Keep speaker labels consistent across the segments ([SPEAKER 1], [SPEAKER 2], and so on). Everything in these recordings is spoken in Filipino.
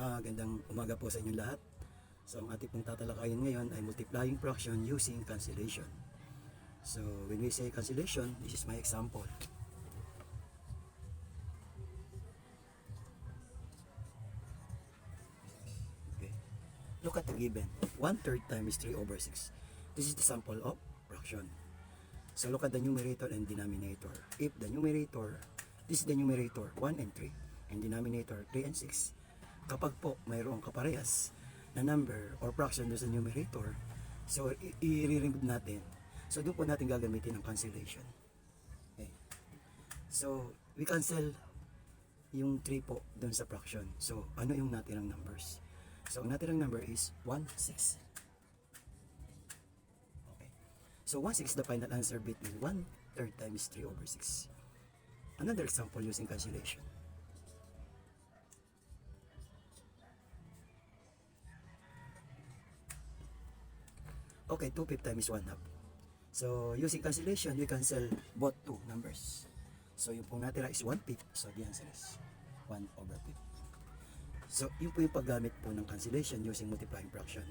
[SPEAKER 1] Gandang umaga po sa inyong lahat. So ang ating pong tatalakayin ngayon ay multiplying fraction using cancellation. So when we say cancellation, this is my example. Okay. Look at the given. 1/3 times 3/6. This is the sample of fraction. So look at the numerator and denominator. If the numerator, this is the numerator 1 and 3, and denominator 3 and 6. Kapag po mayroong kaparehas na number or fraction doon sa numerator, so i-remove natin. So doon po natin gagamitin ang cancellation. Okay. So we cancel yung 3 po doon sa fraction. So ano yung natirang numbers? So ang natirang number is 1, 6. Okay. So 1, 6 is the final answer between 1/3 times 3/6. Another example using cancellation. Okay, 2/5 times 1/2. So, using cancellation, we cancel both two numbers. So, yung pong natira is 1/5. So, the answer is 1/5. So, yun po yung paggamit po ng cancellation using multiplying fraction.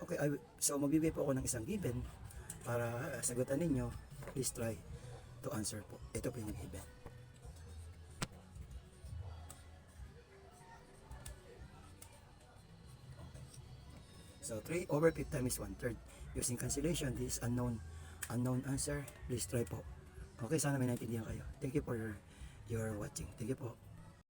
[SPEAKER 1] Okay, so magbibigay po ako ng isang given para sagutan ninyo. Please try to answer po. Ito po yung given. So 3/5 times 1/3. Using cancellation, this is unknown answer. Please try po. Okay, sana may naintindihan kayo. Thank you for your watching. Thank you po.